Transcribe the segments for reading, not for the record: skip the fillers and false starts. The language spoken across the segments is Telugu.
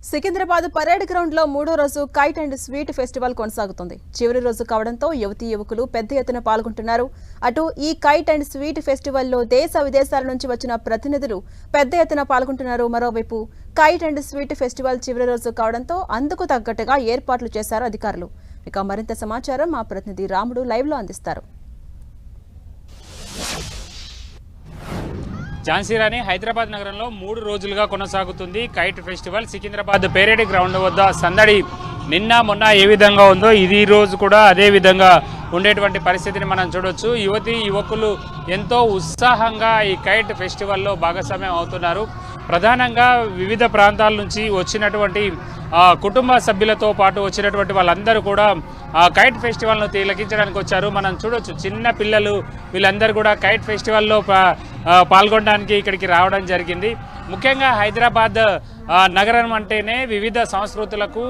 సికింద్రాబాద్ పరేడ్ గ్రౌండ్ లో మూడో రోజు కైట్ అండ్ స్వీట్ ఫెస్టివల్ కొనసాగుతుంది. చివరి రోజు కావడంతో యువతీ యువకులు పెద్ద ఎత్తున పాల్గొంటున్నారు. అటు ఈ కైట్ అండ్ స్వీట్ ఫెస్టివల్ లో దేశ విదేశాల నుంచి వచ్చిన ప్రతినిధులు పెద్ద ఎత్తున పాల్గొంటున్నారు. మరోవైపు కైట్ అండ్ స్వీట్ ఫెస్టివల్ చివరి రోజు కావడంతో అందుకు తగ్గట్టుగా ఏర్పాట్లు చేశారు అధికారులు. ఇక మరింత సమాచారం మా ప్రతినిధి రాముడు లైవ్ లో అందిస్తారు. ఝాన్సీరాణి హైదరాబాద్ నగరంలో 3 రోజులుగా కొనసాగుతుంది kite festival. Secunderabad parade ground వద్ద సందడి నిన్న మొన్న ఏ విధంగా ఉందో ఇది రోజు కూడా అదే విధంగా ఉండేటువంటి పరిస్థితిని మనం చూడొచ్చు. యువతి యువకులు ఎంతో ఉత్సాహంగా ఈ కైట్ ఫెస్టివల్లో భాగస్వామ్యం అవుతున్నారు. ప్రధానంగా వివిధ ప్రాంతాల నుంచి వచ్చినటువంటి కుటుంబ సభ్యులతో పాటు వచ్చినటువంటి వాళ్ళందరూ కూడా కైట్ ఫెస్టివల్ను తిలకించడానికి వచ్చారు. మనం చూడొచ్చు చిన్న పిల్లలు వీళ్ళందరూ కూడా కైట్ ఫెస్టివల్లో పాల్గొనడానికి ఇక్కడికి రావడం జరిగింది. ముఖ్యంగా హైదరాబాద్ నగరం అంటేనే వివిధ సంస్కృతులకు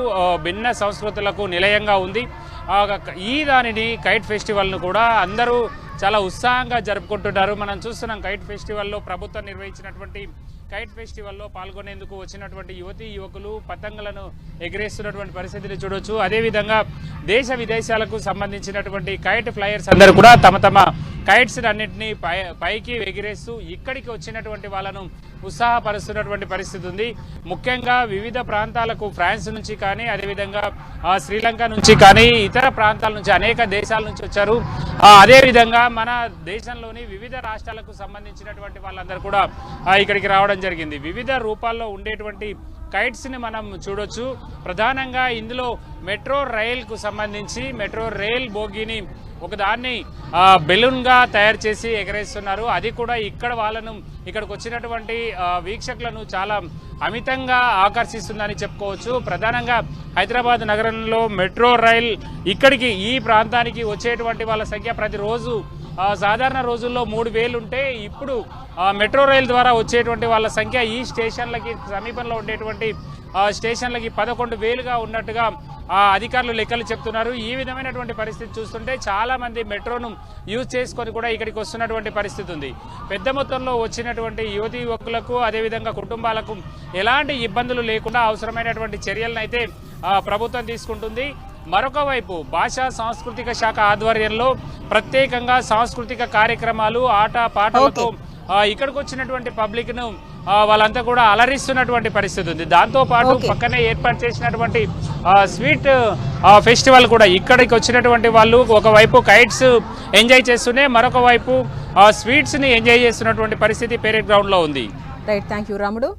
భిన్న సంస్కృతులకు నిలయంగా ఉంది. ఈ దానిని కైట్ ఫెస్టివల్ను కూడా అందరూ చాలా ఉత్సాహంగా జరుపుకుంటున్నారు. మనం చూస్తున్నాం కైట్ ఫెస్టివల్లో ప్రభుత్వం నిర్వహించినటువంటి కైట్ ఫెస్టివల్లో పాల్గొనేందుకు వచ్చినటువంటి యువతీ యువకులు పతంగులను ఎగిరేస్తున్నటువంటి పరిస్థితిని చూడొచ్చు. అదేవిధంగా దేశ విదేశాలకు సంబంధించినటువంటి కైట్ ఫ్లైయర్స్ అందరూ కూడా తమ తమ కైట్స్ అన్నింటినీ పైకి ఎగిరేస్తూ ఇక్కడికి వచ్చినటువంటి వాళ్ళను ఉత్సాహపరుస్తున్నటువంటి పరిస్థితి ఉంది. ముఖ్యంగా వివిధ ప్రాంతాలకు ఫ్రాన్స్ నుంచి కానీ అదేవిధంగా శ్రీలంక నుంచి కానీ ఇతర ప్రాంతాల నుంచి అనేక దేశాల నుంచి వచ్చారు. అదేవిధంగా మన దేశంలోని వివిధ రాష్ట్రాలకు సంబంధించినటువంటి వాళ్ళందరూ కూడా ఇక్కడికి రావడం జరిగింది. వివిధ రూపాల్లో ఉండేటువంటి కైట్స్ని మనం చూడొచ్చు. ప్రధానంగా ఇందులో మెట్రో రైల్కు సంబంధించి మెట్రో రైల్ బోగీని ఒకదాన్ని బెలూన్గా తయారు చేసి ఎగరేస్తున్నారు. అది కూడా ఇక్కడ వాళ్ళను ఇక్కడికి వచ్చినటువంటి వీక్షకులను చాలా అమితంగా ఆకర్షిస్తుందని చెప్పుకోవచ్చు. ప్రధానంగా హైదరాబాద్ నగరంలో మెట్రో రైల్ ఇక్కడికి ఈ ప్రాంతానికి వచ్చేటువంటి వాళ్ళ సంఖ్య ప్రతిరోజు సాధారణ రోజుల్లో 3000 ఉంటే ఇప్పుడు మెట్రో రైల్ ద్వారా వచ్చేటువంటి వాళ్ళ సంఖ్య ఈ స్టేషన్లకి సమీపంలో ఉండేటువంటి స్టేషన్లకి 11,000గా ఉన్నట్టుగా అధికారులు లెక్కలు చెప్తున్నారు. ఈ విధమైనటువంటి పరిస్థితి చూస్తుంటే చాలామంది మెట్రోను యూజ్ చేసుకొని కూడా ఇక్కడికి వస్తున్నటువంటి పరిస్థితి ఉంది. పెద్ద మొత్తంలో వచ్చినటువంటి యువతీ యువకులకు అదేవిధంగా కుటుంబాలకు ఎలాంటి ఇబ్బందులు లేకుండా అవసరమైనటువంటి చర్యలను అయితే ప్రభుత్వం తీసుకుంటుంది. మరొక వైపు భాషా సాంస్కృతిక శాఖ ఆధ్వర్యంలో ప్రత్యేకంగా సాంస్కృతిక కార్యక్రమాలు ఆట పాటలతో ఇక్కడికి వచ్చినటువంటి పబ్లిక్ ను వాళ్ళంతా కూడా అలరిస్తున్నటువంటి పరిస్థితి ఉంది. దాంతో పాటు పక్కనే ఏర్పాటు చేసినటువంటి స్వీట్ ఫెస్టివల్ కూడా ఇక్కడికి వచ్చినటువంటి వాళ్ళు ఒకవైపు కైట్స్ ఎంజాయ్ చేస్తూనే మరొక వైపు స్వీట్స్ ని ఎంజాయ్ చేస్తున్నటువంటి పరిస్థితి పేరేడ్ గ్రౌండ్ లో ఉంది. రైట్, థ్యాంక్ యూ రాముడు.